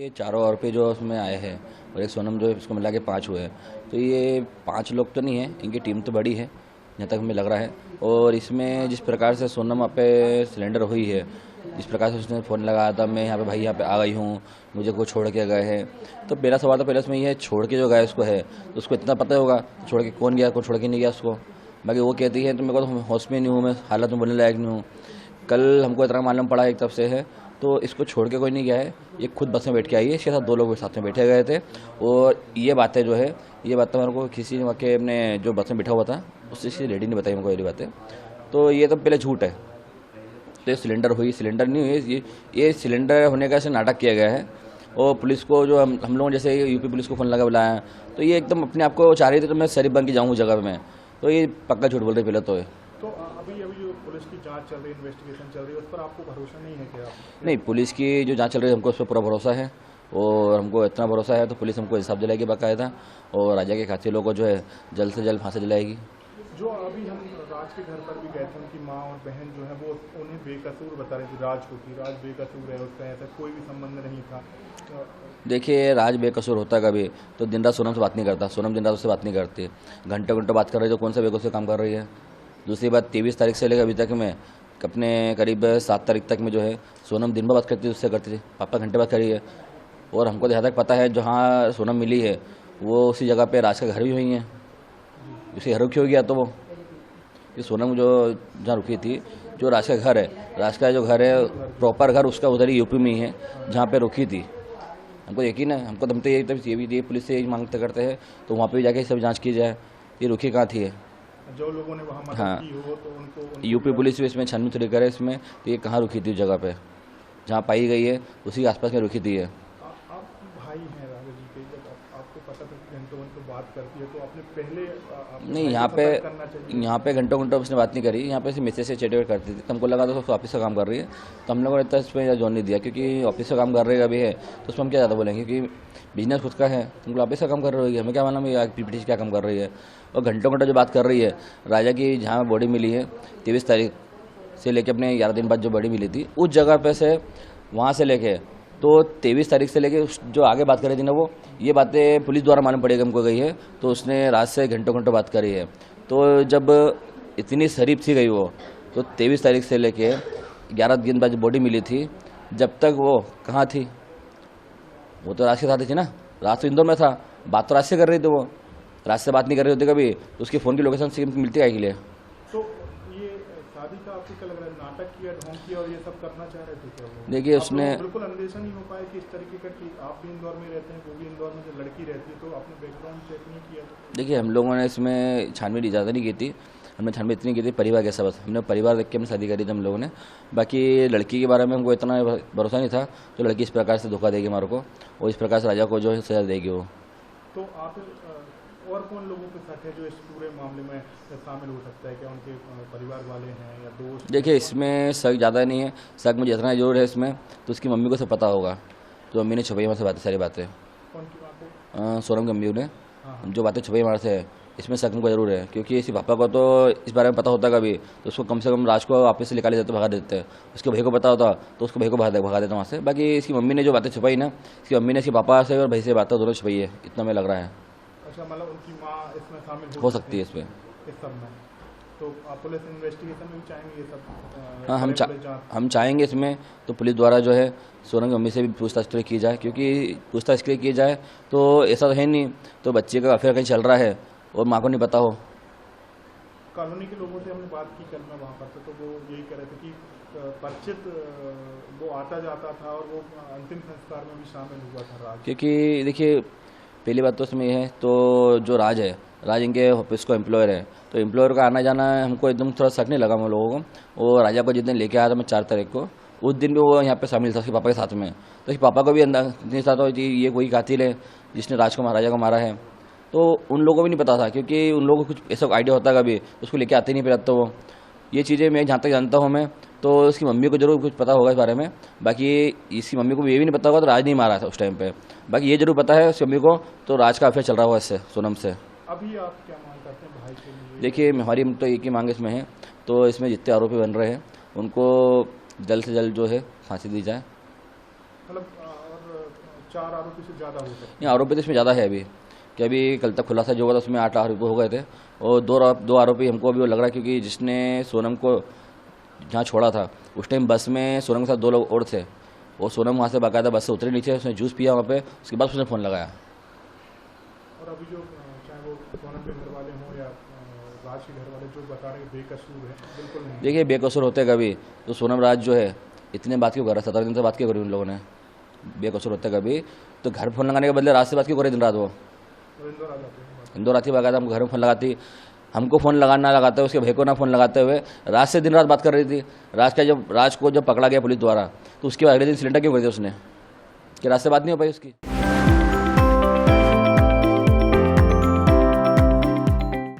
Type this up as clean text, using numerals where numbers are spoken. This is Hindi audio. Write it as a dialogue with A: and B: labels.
A: ये चारों आरोपी जो उसमें आए हैं और एक सोनम जो है इसको मिला के 5 हुए हैं। तो ये 5 लोग तो नहीं है, इनकी टीम तो बड़ी है जहाँ तक हमें लग रहा है। और इसमें जिस प्रकार से सोनम वहाँ पे सिलेंडर हुई है, जिस प्रकार से उसने फ़ोन लगाया था, मैं यहाँ पे भाई यहाँ पे आ गई हूँ, मुझे को छोड़ के गए हैं। तो मेरा सवाल तो पहले उसमें ये है, छोड़ के जो गया उसको है तो उसको इतना पता होगा छोड़ के कौन गया, कौन छोड़ के नहीं गया उसको। बाकी वो कहती है तो मेरे को तो होश में नहीं हूँ, मैं हालत में बोलने लायक नहीं हूँ। कल हमको इतना मालूम पड़ा एक तरफ से है, तो इसको छोड़ के कोई नहीं गया है, ये खुद बस में बैठ के आई है। इसके साथ 2 लोग साथ में बैठे गए थे और ये बातें जो है, ये बातें मेरे को किसी ने के अपने जो बस में बैठा हुआ था उससे किसी लेडी ने बताई मेरे को ये बातें। तो ये तो पहले झूठ है। तो ये सिलेंडर हुई, सिलेंडर नहीं हुई, ये सिलेंडर होने का ऐसे नाटक किया गया है। और पुलिस को जो हम लोगों जैसे यूपी पुलिस को फ़ोन लगा बुलाया, तो ये एकदम अपने आप को चाह रही थी तो मैं शरीफ बन के जाऊँ जगह में। तो ये पक्का झूठ बोल रही पहले तो।
B: तो अभी जो पुलिस की जांच चल रही है, इन्वेस्टिगेशन चल रही है, उस पर आपको भरोसा नहीं है क्या?
A: नहीं, पुलिस की जो जांच चल रही है हमको उस पर पूरा भरोसा है और हमको इतना भरोसा है तो पुलिस हमको इंसाफ दिलाएगी बाकायदा, और राजा के कातिलों को जो है जल्द से जल्द फांसी दिलाएगी।
B: जो अभी हम राज के घर पर भी गए थे, उनकी माँ और बहन जो है वो उन्हें बेकसूर बता रही थी, राज को कि राज बेकसूर है, उसका ऐसा कोई भी संबंध नहीं था।
A: देखिए, राज बेकसूर होता कभी तो दिन रात सोनम से बात नहीं करता, सोनम दिन रात उससे बात नहीं करती, घंटों घंटों बात कर रही है, तो कौन सा बेकसूर काम कर रही है। दूसरी बात, 23 तारीख से लेकर अभी तक में अपने करीब 7 तारीख तक में जो है सोनम दिन भर बात करती थी, उससे करती थी, पापा घंटे बात करी है। और हमको जहाँ तक पता है जहाँ सोनम मिली है वो उसी जगह पे राज का घर भी हुई है। उसी घर रुकी हो गया तो वो कि सोनम जो जहाँ रुकी थी, जो राज का घर है, राज का जो घर है प्रॉपर घर उसका उधर ही यूपी में ही है जहाँ पे रुकी थी। हमको यकीन है, हमको दमते यही तब ये भी पुलिस से यही मांगते करते हैं तो वहाँ पे भी जाके सब जांच की जाए, ये रुकी कहाँ थी है।
B: जो लोगों ने वहाँ मदद की हो तो उनको
A: यूपी पुलिस भी इसमें छानबीन थोड़ी करे इसमें, तो ये कहाँ रुकी थी जगह पे, जहाँ पाई गई है उसी के आसपास में रुकी थी है।
B: आप भाई हैं राजा जी के, जब आपको पता था कि घंटों घंटों बात करती है तो आपने पहले
A: नहीं, यहाँ पे घंटों घंटों उसने बात नहीं करी, यहाँ पे सिर्फ मैसेज से चैट करती थी। तो हमको लगा तो ऑफिस का काम कर रही है, तो हम लोगों ने इतना इसमें जोन नहीं दिया, क्योंकि ऑफिस का काम कर रही है अभी है तो उसमें हम क्या ज़्यादा बोलेंगे, क्योंकि बिजनेस खुद का है, तुमको ऑफिस का काम कर रही है, हमें क्या मालूम है पीपीटी क्या काम कर रही है। और घंटों घंटों जो बात कर रही है, राजा की जहाँ बॉडी मिली है 23 तारीख से लेके अपने 11 दिन बाद जो बॉडी मिली थी उस जगह पे से, वहाँ से लेके तो 23 तारीख से लेके जो आगे बात कर रही थी ना, वो ये बातें पुलिस द्वारा मालूम पड़ेगी हमको गई है, तो उसने रात से घंटों घंटों बात करी है। तो जब इतनी शरीफ थी गई वो, तो 23 तारीख से लेके 11 दिन बाद बॉडी मिली थी, जब तक वो कहाँ थी, वो तो राज के साथ ही थी ना, राज तो इंदौर में था, बात तो राज से कर रही थी, वो राज से बात नहीं कर रही होती कभी तो उसकी फ़ोन की लोकेशन से मिलती है के लिए।
B: तो ये शादी का आपको क्या लग रहा है, नाटक किया, ढोंग किया और ये सब करना चाह रहे थे क्या वो?
A: देखिए, उसने
B: बिल्कुल अन्वेषण नहीं हो पाया कि इस तरीके का, कि आप भी इंदौर में रहते हैं, वो भी इंदौर में, जो लड़की रहती है, तो आपने बैकग्राउंड चेक नहीं किया?
A: देखिए, हम लोगों ने इसमें छानबीन ज़्यादा नहीं की थी, हमने छानबीन इतनी की थी परिवार के सबक, हमने परिवार देख के हमने शादी करी थी हम लोगों ने। बाकी लड़की के बारे में हमको इतना भरोसा नहीं था, तो लड़की इस प्रकार से धोखा देगी हमारे को और इस प्रकार से राजा को जो है सजा देगी वो।
B: तो आप और कौन लोगों के साथ है जो इस पूरे मामले में शामिल हो सकता है? क्या उनके परिवार वाले हैं या दोस्त?
A: देखिए, इसमें शक ज़्यादा नहीं है, शक मुझे इतना जरूर है इसमें, तो उसकी मम्मी को सब पता होगा, तो मम्मी ने छुपाई हमारे से बातें, सारी बातें।
B: कौन की बातें?
A: सोनम की मम्मी ने
B: हाँ।
A: जो बातें छुपाई हमारे से है, इसमें शक मुझको जरूर है, क्योंकि इसी पापा को तो इस बारे में पता होता कभी तो उसको कम से कम राज को वापस से निकाले जाते, भगा देते हैं। उसके भाई को पता होता तो उसको भाई को भगा देता वहाँ से। बाकी इसकी मम्मी ने जो बातें छुपाई ना, इसकी मम्मी ने इसके पापा से और भाई से बातें दोनों छुपाई है, इतना मैं लग रहा है।
B: अच्छा, मतलब उनकी माँ इसमें शामिल
A: हो सकती है इसमें।
B: इस सब में? तो आप पुलिस इन्वेस्टिगेशन में भी चाहेंगे ये सब?
A: हाँ, हम चाहेंगे इसमें तो पुलिस द्वारा जो है सोनम की मम्मी से भी पूछताछ की जाए, क्योंकि पूछताछ इसलिए की जाए तो ऐसा तो है नहीं तो बच्चे का अफेयर कहीं चल रहा है और माँ को नहीं पता हो।
B: कॉलोनी के लोगों से हमने बात की कल मैं वहाँ पर, तो वो यही कह रहे थे कि परिचित वो आता जाता था और वो अंतिम संस्कार में भी शामिल हुआ था राज।
A: क्योंकि देखिए, पहली बात तो इसमें ये है, तो जो राज है, राज इनके ऑफिस को एम्प्लॉयर है, तो एम्प्लॉयर का आना जाना हमको एकदम थोड़ा शक नहीं लगा हम लोगों को। और राजा को जिस दिन लेके आया था मैं 4 तारीख को, उस दिन भी वो यहाँ पे शामिल था उसके पापा के साथ में, तो उसके पापा को भी इतनी साथ हो ये कोई कातिल है जिसने राज को राजा को मारा है, तो उन लोगों को भी नहीं पता था, क्योंकि उन लोगों को कुछ ऐसा आइडिया होता कभी उसको लेके आते नहीं, पहले तो वो ये चीज़ें मैं जहाँ तक जानता हूँ मैं, तो इसकी मम्मी को जरूर कुछ पता होगा इस बारे में। बाकी इसकी मम्मी को ये भी नहीं पता होगा तो राज नहीं मारा था उस टाइम पे। बाकी ये जरूर पता है उसकी मम्मी को तो राज का अफेयर चल रहा होगा इससे, सोनम से।
B: अभी आप क्या मांग करते हैं भाई के लिए?
A: देखिए, हमारी तो एक ही मांग इसमें है, तो इसमें जितने आरोपी बन रहे हैं उनको जल्द से जल्द जो है फांसी दी जाए।
B: मतलब और 4 आरोपी से ज़्यादा हो सकते
A: नहीं, आरोपी तो इसमें ज़्यादा है अभी, कि अभी कल तक खुलासा जो हुआ था उसमें 8 आरोपी हो गए थे, और दो आरोपी हमको अभी वो लग रहा है, क्योंकि जिसने सोनम को जहाँ छोड़ा था उस टाइम बस में सोनम के साथ 2 लोग और थे, और सोनम वहाँ से बाकायदा बस से उतरे नीचे, उसने जूस पिया वहाँ पे, उसके बाद उसने फ़ोन लगाया।
B: और अभी जो चाहे वो सोनम के घर वाले हों या राज के घर वाले जो बता रहे हैं बेकसूर है, बिल्कुल नहीं।
A: देखिए, बेकसूर होते कभी तो सोनम राज जो है इतने बात क्यों कर रहा है, 17 दिन से बात क्यों करी उन लोगों ने, बेकसूर होते कभी तो घर फ़ोन लगाने के बदले रात से बात क्यों करे दिन रात वो,
B: और इंदौर आ जाते हैं।
A: इंदौर आती बाकायदा हमको घर में फ़ोन लगाती, हमको फ़ोन लगाना लगाते हुए उसके भाई को ना फ़ोन लगाते हुए रात से दिन रात बात कर रही थी। राज को जब पकड़ा गया पुलिस द्वारा तो उसके बाद अगले दिन सिलेंडर क्यों कर दिया उसने, कि रात से बात नहीं हो पाई उसकी।